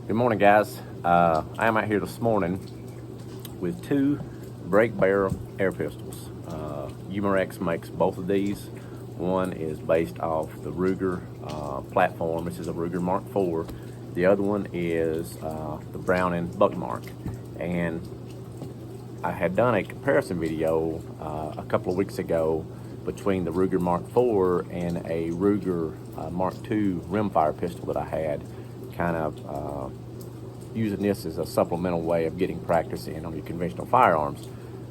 Good morning, guys. I am out here this morning with two break barrel air pistols. Umarex makes both of these. One is based off the Ruger platform. This is a Ruger Mark IV. The other one is the Browning Buckmark. And I had done a comparison video a couple of weeks ago between the Ruger Mark IV and a Ruger Mark II rimfire pistol that I had, kind of using this as a supplemental way of getting practice in on your conventional firearms.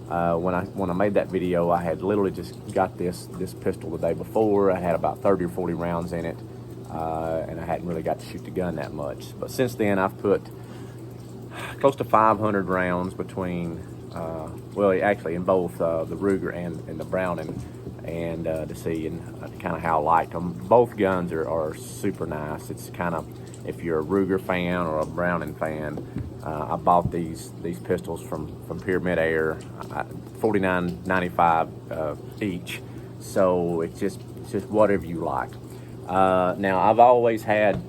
When I made that video, I had literally just got this pistol the day before. I had about 30 or 40 rounds in it, and I hadn't really got to shoot the gun that much. But since then, I've put close to 500 rounds between, well, actually in both the Ruger and the Browning, and to see kind of how I like them. Both guns are super nice. It's kind of, if you're a Ruger fan or a Browning fan, I bought these pistols from Pyramid Air, $49.95 each. So it's just whatever you like. Now I've always had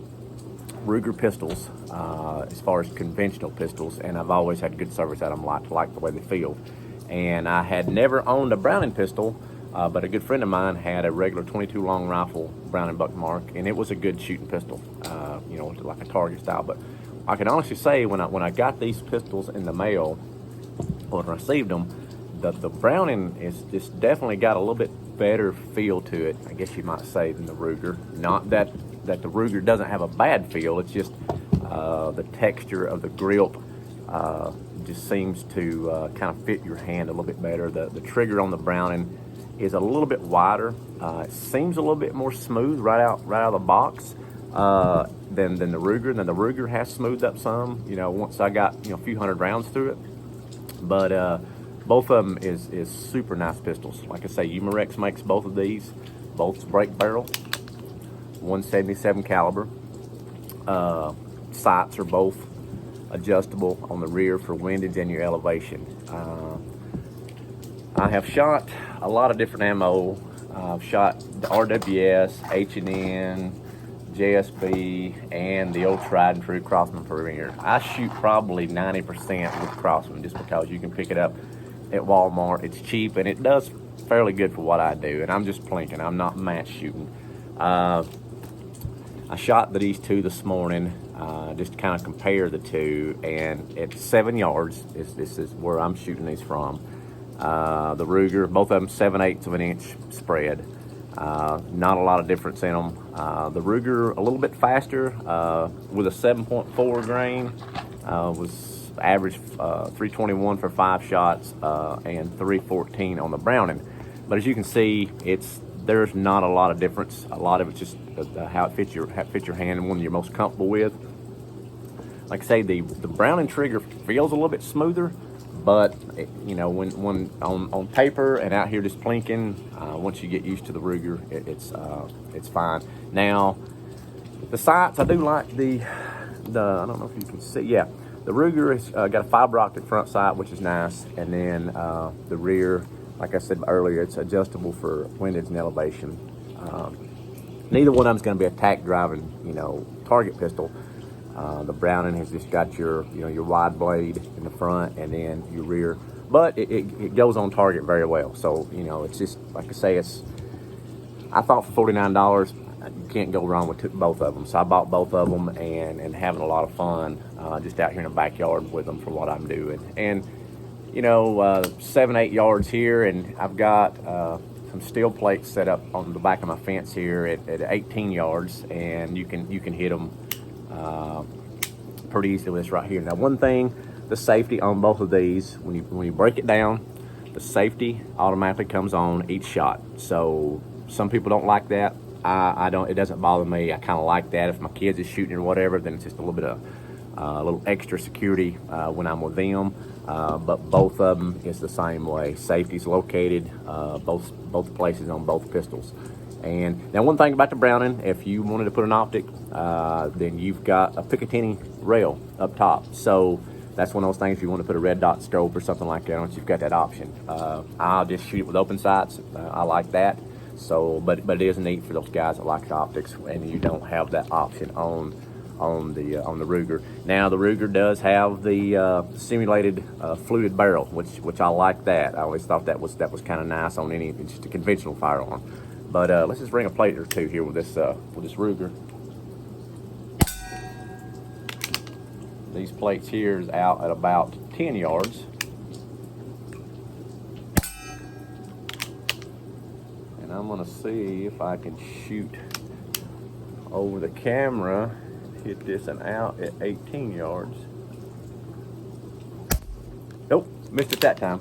Ruger pistols as far as conventional pistols, and I've always had good service out of them. Like the way they feel. And I had never owned a Browning pistol, but a good friend of mine had a regular 22 long rifle Browning Buckmark, and it was a good shooting pistol, like a target style. But I can honestly say when I got these pistols in the mail, or received them, the Browning is just definitely got a little bit better feel to it, I guess you might say, than the Ruger. Not that the Ruger doesn't have a bad feel, it's just the texture of the grip just seems to kind of fit your hand a little bit better. The trigger on the Browning is a little bit wider. It seems a little bit more smooth right out of the box than the Ruger. And then the Ruger has smoothed up some, once I got a few hundred rounds through it. But both of them is super nice pistols. Like I say, Umarex makes both of these. Both break barrel, 177 caliber. Sights are both adjustable on the rear for windage and your elevation. I have shot a lot of different ammo. I've shot the RWS, H&N, JSB, and the old tried and true Crossman Premier. I shoot probably 90% with Crossman just because you can pick it up at Walmart. It's cheap and it does fairly good for what I do. And I'm just plinking. I'm not match shooting. I shot these two this morning just to kind of compare the two. And at 7 yards, this is where I'm shooting these from. The Ruger, both of them 7/8 of an inch spread. Not a lot of difference in them. The Ruger a little bit faster with a 7.4 grain. Was average 321 for 5 shots and 314 on the Browning. But as you can see, there's not a lot of difference. A lot of it's just how it fits your hand and one you're most comfortable with. Like I say, the Browning trigger feels a little bit smoother. But when on paper and out here just plinking, once you get used to the Ruger, it's fine. Now, the sights, I do like the I don't know if you can see, yeah, the Ruger has got a fiber optic front sight, which is nice, and then the rear, like I said earlier, it's adjustable for windage and elevation. Neither one of them is going to be a tack driving, target pistol. The Browning has just got your wide blade in the front and then your rear, but it goes on target very well. So it's just, like I say, I thought for $49 you can't go wrong with both of them. So I bought both of them and having a lot of fun just out here in the backyard with them for what I'm doing. And 7-8 yards here, and I've got some steel plates set up on the back of my fence here at 18 yards, and you can hit them pretty easily with this right here. Now, one thing, the safety on both of these, when you break it down, the safety automatically comes on each shot. So some people don't like that. I don't. It doesn't bother me. I kind of like that. If my kids is shooting or whatever, then it's just a little bit of a little extra security when I'm with them. But both of them is the same way. Safety's located both places on both pistols. And now, one thing about the Browning, if you wanted to put an optic, then you've got a Picatinny rail up top. So that's one of those things, if you want to put a red dot scope or something like that, you've got that option. I'll just shoot it with open sights. I like that. So, but it is neat for those guys that like optics, and you don't have that option on on the Ruger. Now the Ruger does have the simulated fluted barrel, which I like that. I always thought that was kind of nice on any just a conventional firearm. But let's just bring a plate or two here with this Ruger. These plates here is out at about 10 yards. And I'm gonna see if I can shoot over the camera, hit this and out at 18 yards. Nope, missed it that time.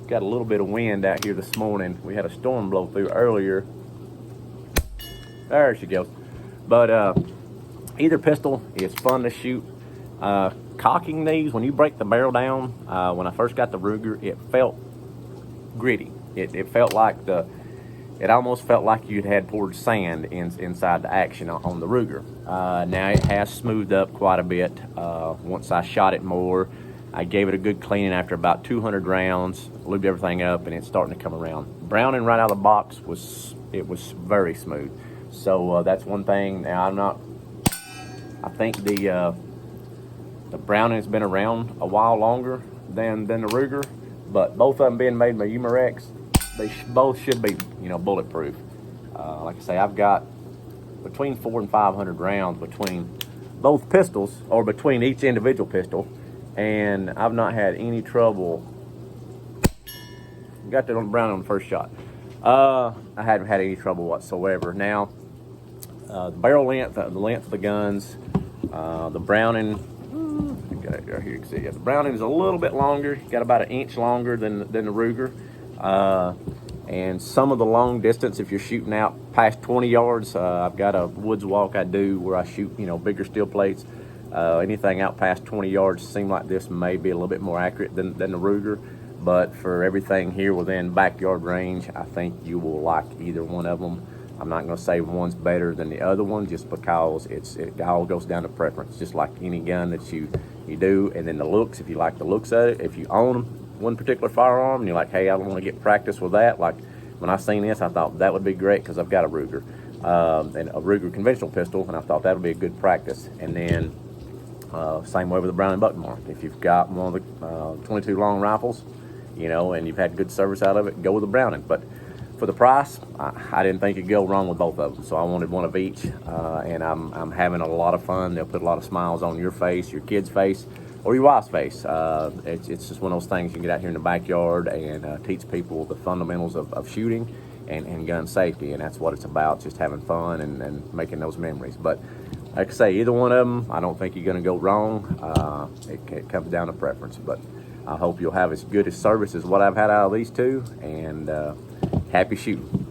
Got a little bit of wind out here this morning. We had a storm blow through earlier. There she goes. But either pistol is fun to shoot. Cocking these, when you break the barrel down, when I first got the Ruger, it felt gritty. It felt like it almost felt like you'd had poured sand inside the action on the Ruger. Now it has smoothed up quite a bit. Once I shot it more, I gave it a good cleaning after about 200 rounds, lubed everything up, and it's starting to come around. Browning right out of the box was very smooth. So that's one thing. Now I think the Browning has been around a while longer than the Ruger, but both of them being made by Umarex, they both should be, bulletproof. Like I say, I've got between 400 and 500 rounds between both pistols, or between each individual pistol, and I've not had any trouble. Got that on Browning on the first shot. I hadn't had any trouble whatsoever. Now, the barrel length, the length of the guns, the Browning, here you can see, the Browning is a little bit longer, got about an inch longer than the Ruger. And some of the long distance, if you're shooting out past 20 yards, I've got a woods walk I do where I shoot, bigger steel plates. Anything out past 20 yards seem like this may be a little bit more accurate than the Ruger. But for everything here within backyard range, I think you will like either one of them. I'm not going to say one's better than the other one, just because it all goes down to preference, just like any gun that you do. And then the looks, if you like the looks of it, if you own one particular firearm and you're like, hey, I want to get practice with that. Like when I seen this, I thought that would be great because I've got a Ruger, and a Ruger conventional pistol, and I thought that would be a good practice. And then same way with the Browning Buckmark. If you've got one of the 22 long rifles, and you've had good service out of it, go with the Browning. But for the price, I didn't think you'd go wrong with both of them, so I wanted one of each, and I'm having a lot of fun. They'll put a lot of smiles on your face, your kid's face, or your wife's face. It's just one of those things you can get out here in the backyard and teach people the fundamentals of shooting and gun safety, and that's what it's about, just having fun and making those memories. But like I say, either one of them, I don't think you're going to go wrong. It comes down to preference, but I hope you'll have as good a service as what I've had out of these two, and happy shooting.